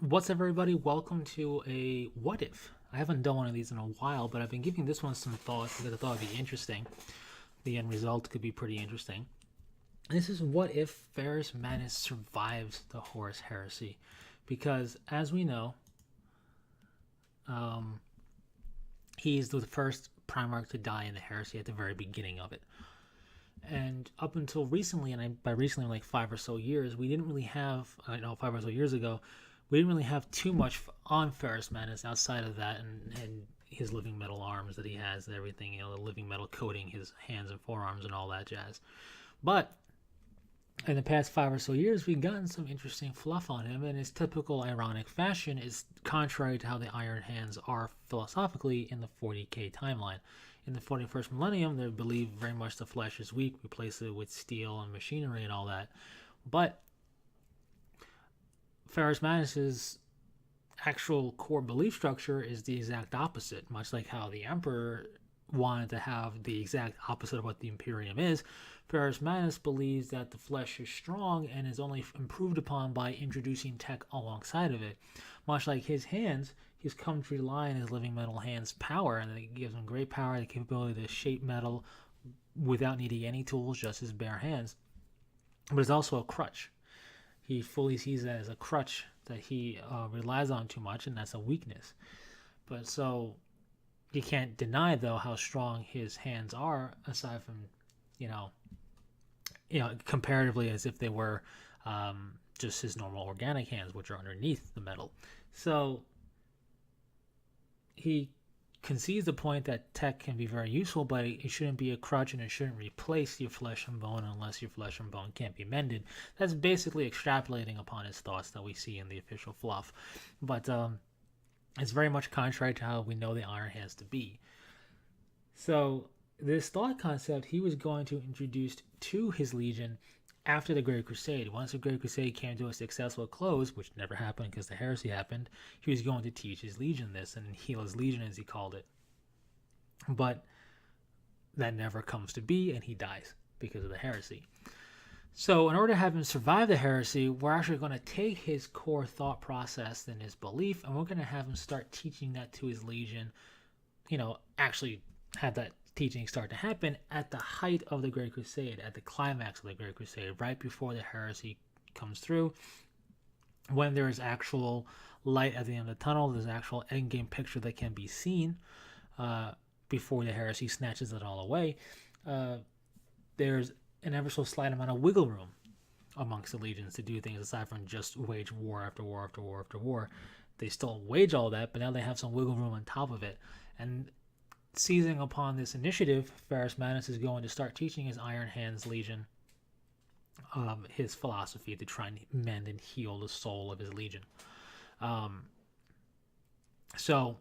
What's up, everybody? Welcome to a what if. I haven't done one of these in a while, but I've been giving this one some thought because I thought it'd be interesting. The end result could be pretty interesting. This is what if Ferrus Manus survives the Horus Heresy, because as we know, um, he's the first Primarch to die in the Heresy at the very beginning of it. And up until recently, and by recently, like 5 or so years, we didn't really have, 5 or so years ago, we didn't really have too much on Ferrus Manus outside of that and his living metal arms that he has and everything, the living metal coating his hands and forearms and all that jazz. But in the past 5 or so years, we've gotten some interesting fluff on him, and his typical ironic fashion is contrary to how the Iron Hands are philosophically in the 40k timeline. In the 41st millennium, they believe very much the flesh is weak, replace it with steel and machinery and all that. But Ferrus Manus's actual core belief structure is the exact opposite, much like how the Emperor wanted to have the exact opposite of what the Imperium is. Ferrus Manus believes that the flesh is strong and is only improved upon by introducing tech alongside of it. Much like his hands, he's come to rely on his living metal hands' power, and it gives him great power, the capability to shape metal without needing any tools, just his bare hands. But it's also a crutch. He fully sees that as a crutch that he relies on too much, and that's a weakness. But so you can't deny, though, how strong his hands are, aside from, comparatively as if they were just his normal organic hands, which are underneath the metal. So he concedes the point that tech can be very useful, but it shouldn't be a crutch and it shouldn't replace your flesh and bone unless your flesh and bone can't be mended. That's basically extrapolating upon his thoughts that we see in the official fluff. But it's very much contrary to how we know the Iron Hands to be. So this thought concept he was going to introduce to his legion after the Great Crusade. Once the Great Crusade came to a successful close, which never happened because the heresy happened, he was going to teach his legion this and heal his legion, as he called it. But that never comes to be, and he dies because of the heresy. So in order to have him survive the heresy, we're actually going to take his core thought process and his belief, and we're going to have him start teaching that to his legion, actually have that teaching start to happen at the height of the Great Crusade, at the climax of the Great Crusade, right before the heresy comes through, when there is actual light at the end of the tunnel, there's an actual endgame picture that can be seen before the heresy snatches it all away. There's an ever so slight amount of wiggle room amongst the legions to do things aside from just wage war after war after war after war. They still wage all that, but now they have some wiggle room on top of it. And seizing upon this initiative, Ferrus Manus is going to start teaching his Iron Hands Legion his philosophy to try and mend and heal the soul of his legion. So,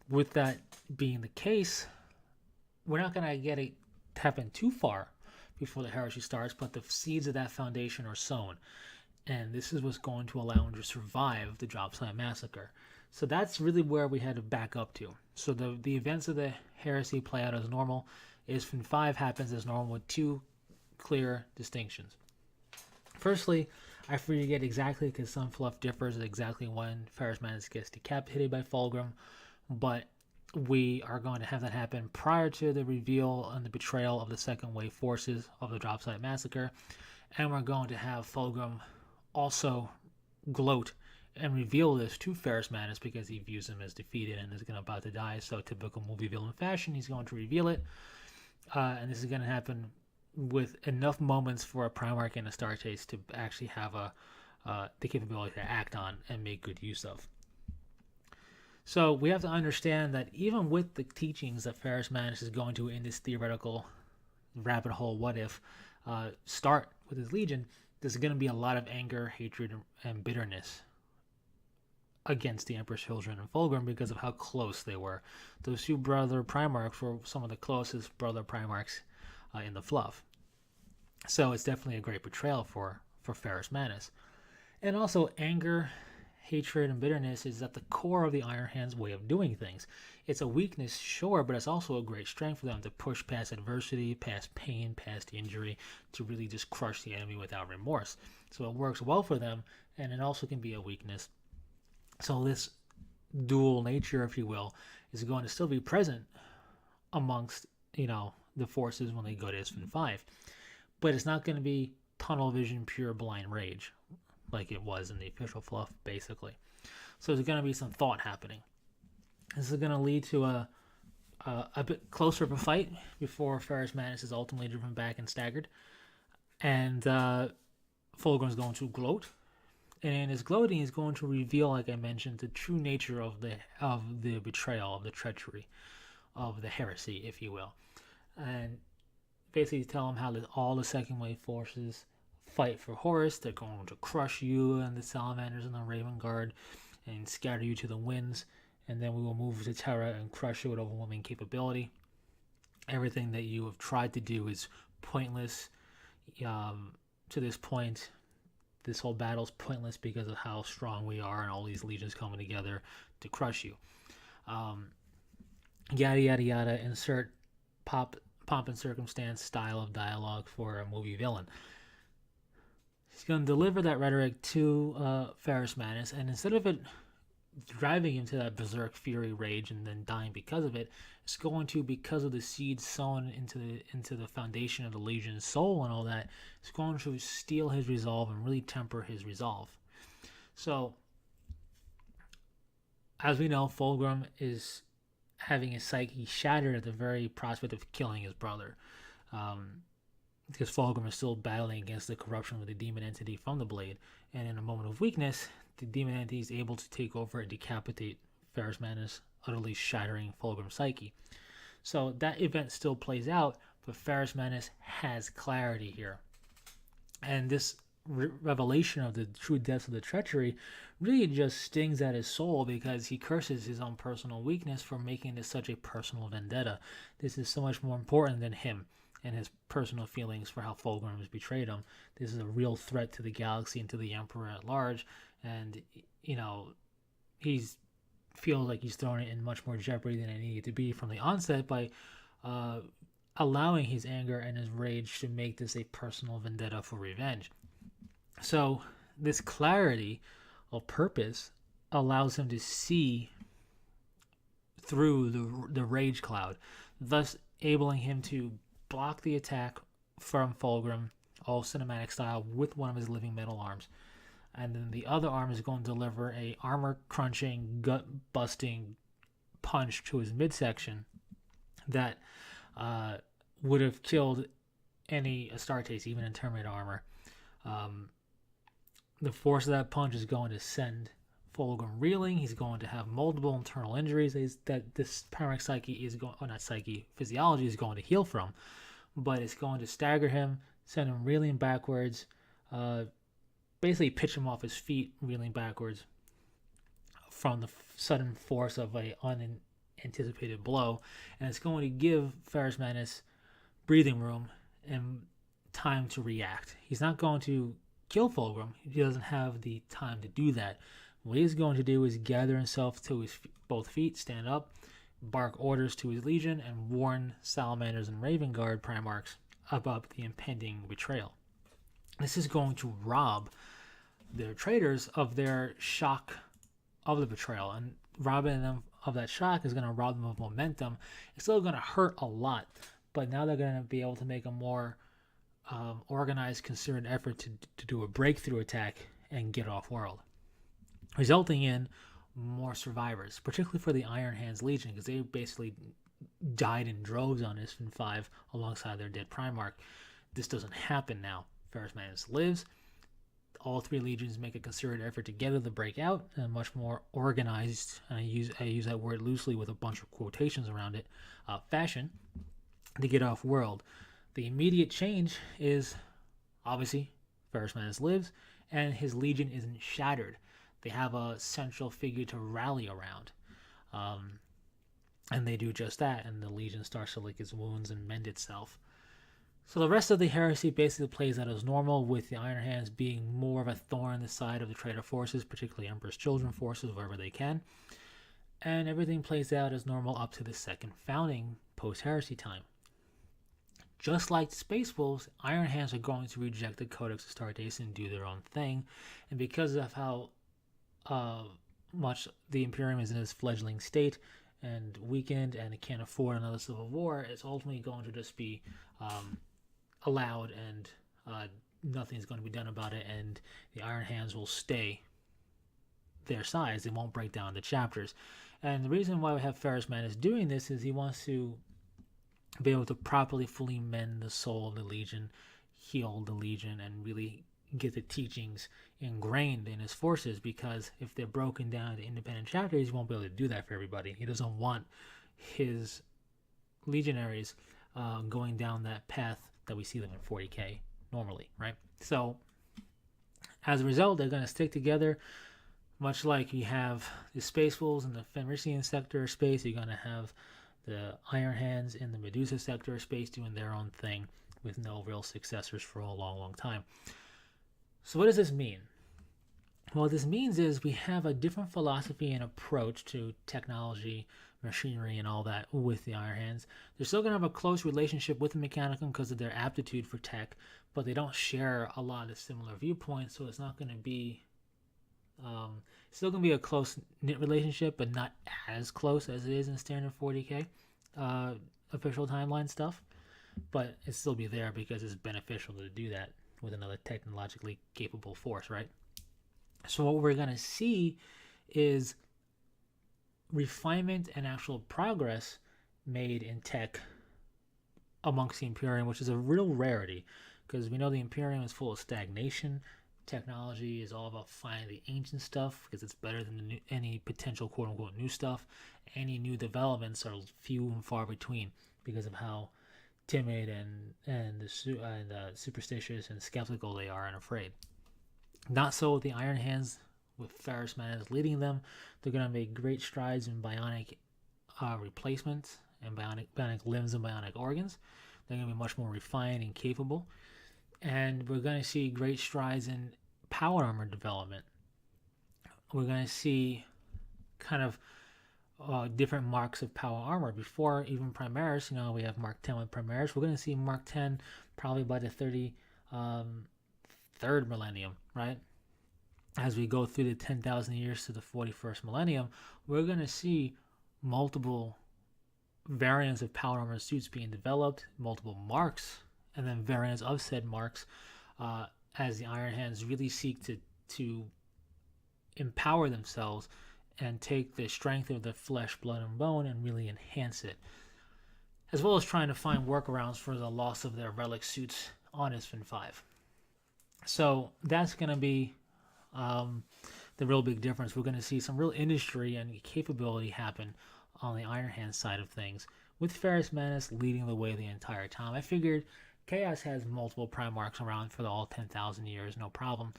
with that being the case, we're not going to get it happen too far before the heresy starts, but the seeds of that foundation are sown. And this is what's going to allow him to survive the Drop Site Massacre. So that's really where we had to back up to. So the events of the heresy play out as normal. Isstvan 5 happens as normal with two clear distinctions. Firstly, I forget exactly because some fluff differs exactly when Ferrus Manus gets decapitated by Fulgrim, but we are going to have that happen prior to the reveal and the betrayal of the second wave forces of the Drop Site Massacre, and we're going to have Fulgrim also gloat and reveal this to Ferrus Manus because he views him as defeated and is about to die. So typical movie villain fashion, he's going to reveal it. And this is going to happen with enough moments for a Primarch and a Astartes to actually have the capability to act on and make good use of. So we have to understand that even with the teachings that Ferrus Manus is going to in this theoretical rabbit hole what if start with his legion, there's going to be a lot of anger, hatred, and bitterness against the Emperor's children and Fulgrim because of how close they were. Those two brother Primarchs were some of the closest brother Primarchs in the fluff. So it's definitely a great betrayal for Ferrus Manus. And also anger, hatred, and bitterness is at the core of the Iron Hands' way of doing things. It's a weakness, sure, but it's also a great strength for them to push past adversity, past pain, past injury, to really just crush the enemy without remorse. So it works well for them, and it also can be a weakness So this dual nature, if you will, is going to still be present amongst, the forces when they go to Isstvan 5. But it's not going to be tunnel vision, pure blind rage like it was in the official fluff, basically. So there's going to be some thought happening. This is going to lead to a bit closer of a fight before Ferrus Manus is ultimately driven back and staggered. And Fulgrim's going to gloat. And in his gloating, he's going to reveal, like I mentioned, the true nature of the betrayal, of the treachery, of the heresy, if you will. And basically tell him how all the second wave forces fight for Horus. They're going to crush you and the Salamanders and the Raven Guard and scatter you to the winds. And then we will move to Terra and crush you with overwhelming capability. Everything that you have tried to do is pointless. To this point, this whole battle is pointless because of how strong we are and all these legions coming together to crush you. Yada yada yada. Insert pomp and circumstance style of dialogue for a movie villain. He's going to deliver that rhetoric to Ferrus Manus, and instead of it driving him to that berserk fury rage and then dying because of it, it's going to, because of the seeds sown into the foundation of the Legion's soul and all that, it's going to steal his resolve and really temper his resolve. So, as we know, Fulgrim is having his psyche shattered at the very prospect of killing his brother. Because Fulgrim is still battling against the corruption of the demon entity from the blade, and in a moment of weakness, the demon entity is able to take over and decapitate Ferrus Manus, utterly shattering Fulgrim's psyche. So that event still plays out, but Ferrus Manus has clarity here. And this revelation of the true depths of the treachery really just stings at his soul, because he curses his own personal weakness for making this such a personal vendetta. This is so much more important than him and his personal feelings for how Fulgrim has betrayed him. This is a real threat to the galaxy and to the Emperor at large, and he feels like he's thrown it in much more jeopardy than it needed to be from the onset by allowing his anger and his rage to make this a personal vendetta for revenge. So this clarity of purpose allows him to see through the rage cloud, thus enabling him to block the attack from Fulgrim, all cinematic style, with one of his living metal arms. And then the other arm is going to deliver a armor-crunching, gut-busting punch to his midsection that would have killed any Astartes, even in Terminator armor. The force of that punch is going to send Fulgrim reeling. He's going to have multiple internal injuries that this paramech psyche is going, or not psyche, physiology is going to heal from. But it's going to stagger him, send him reeling backwards, basically pitch him off his feet, reeling backwards from the sudden force of a unanticipated blow. And it's going to give Ferrus Manus breathing room and time to react. He's not going to kill Fulgrim. He doesn't have the time to do that. What he's going to do is gather himself to his both feet, stand up, bark orders to his legion, and warn Salamanders and Raven Guard Primarchs about the impending betrayal. This is going to rob their traitors of their shock of the betrayal, and robbing them of that shock is going to rob them of momentum. It's still going to hurt a lot, but now they're going to be able to make a more organized, concerted effort to do a breakthrough attack and get off world, resulting in more survivors, particularly for the Iron Hands Legion, because they basically died in droves on Isstvan 5 alongside their dead Primarch. This doesn't happen now. Ferrus Manus lives. All three legions make a concerted effort together to break out in a much more organized, and I use that word loosely with a bunch of quotations around it, fashion, to get off world. The immediate change is, obviously, Ferrus Manus lives, and his legion isn't shattered. They have a central figure to rally around. And they do just that, and the legion starts to lick its wounds and mend itself. So the rest of the heresy basically plays out as normal, with the Iron Hands being more of a thorn in the side of the traitor forces, particularly Emperor's Children forces, wherever they can. And everything plays out as normal up to the second founding, post-heresy time. Just like the Space Wolves, Iron Hands are going to reject the Codex Astartes and do their own thing. And because of how much the Imperium is in its fledgling state and weakened, and it can't afford another civil war, it's ultimately going to just be allowed, and nothing's going to be done about it, and the Iron Hands will stay their size. It won't break down the chapters. And the reason why we have Ferrus Manus doing this is he wants to be able to properly, fully mend the soul of the Legion, heal the Legion, and really get the teachings ingrained in his forces, because if they're broken down into independent chapters, he won't be able to do that for everybody. He doesn't want his legionaries going down that path that we see them in 40k normally, right? So as a result, they're going to stick together, much like you have the Space Wolves in the Fenrisian sector of space. You're going to have the Iron Hands in the Medusa sector of space doing their own thing with no real successors for a long, long time. So what does this mean? Well, what this means is we have a different philosophy and approach to technology, machinery, and all that with the Iron Hands. They're still going to have a close relationship with the Mechanicum because of their aptitude for tech, but they don't share a lot of similar viewpoints, so it's not going to be still going to be a close-knit relationship, but not as close as it is in standard 40k official timeline stuff. But it still be there because it's beneficial to do that with another technologically capable force, right? So what we're going to see is refinement and actual progress made in tech amongst the Imperium, which is a real rarity, because we know the Imperium is full of stagnation. Technology is all about finding the ancient stuff because it's better than any potential quote-unquote new stuff. Any new developments are few and far between because of how timid and superstitious and skeptical they are and afraid. Not so with the Iron Hands, with Ferrus Manus leading them. They're going to make great strides in bionic replacements and bionic limbs and bionic organs. They're going to be much more refined and capable. And we're going to see great strides in power armor development. We're going to see kind of different marks of power armor. Before even Primaris, we have Mark 10 with Primaris. We're going to see Mark 10 probably by the 33rd millennium, right? As we go through the 10,000 years to the 41st millennium, we're going to see multiple variants of power armor suits being developed, multiple marks, and then variants of said marks, as the Iron Hands really seek to empower themselves and take the strength of their flesh, blood, and bone and really enhance it, as well as trying to find workarounds for the loss of their relic suits on Isstvan 5. So that's going to be the real big difference. We're going to see some real industry and capability happen on the Iron Hand side of things, with Ferrus Manus leading the way the entire time. I figured Chaos has multiple Primarchs around for all 10,000 years, no problem.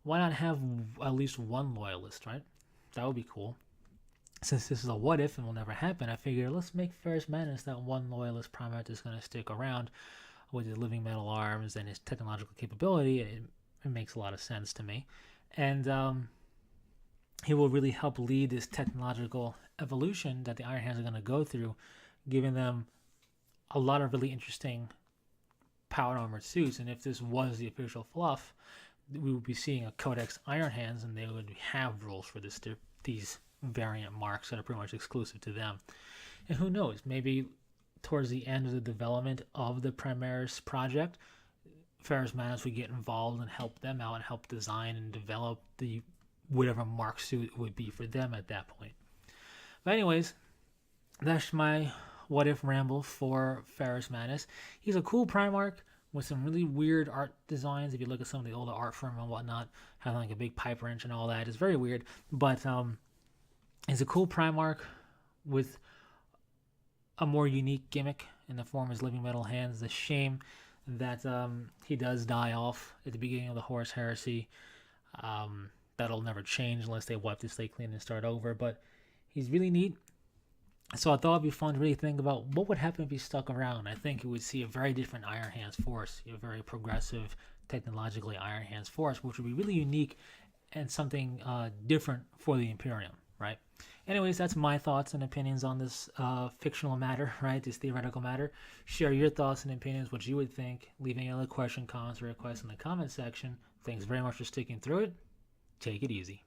Why not have at least one Loyalist, right? That would be cool. Since this is a what if and will never happen, I figured let's make Ferrus Manus that one Loyalist Primarch that's going to stick around with his living metal arms and his technological capability. It makes a lot of sense to me. And he will really help lead this technological evolution that the Iron Hands are going to go through, giving them a lot of really interesting power armored suits. And if this was the official fluff, we would be seeing a Codex Iron Hands, and they would have rules for these variant marks that are pretty much exclusive to them. And who knows, maybe towards the end of the development of the Primaris project, Ferrus Manus would get involved and help them out and help design and develop the whatever mark suit would be for them at that point. But anyways, that's my what if ramble for Ferrus Manus. He's a cool Primarch with some really weird art designs. If you look at some of the older art from and whatnot, having like a big pipe wrench and all that, it's very weird. But he's a cool Primarch with a more unique gimmick in the form of his living metal hands. It's a shame that he does die off at the beginning of the Horus Heresy. That'll never change unless they wipe the slate clean and start over. But he's really neat. So I thought it'd be fun to really think about what would happen if he stuck around. I think we would see a very different Iron Hands force, a very progressive, technologically Iron Hands force, which would be really unique and something different for the Imperium, right? Anyways, that's my thoughts and opinions on this fictional matter, right? This theoretical matter. Share your thoughts and opinions, what you would think. Leave any other question, comments, or requests in the comment section. Thanks very much for sticking through it. Take it easy.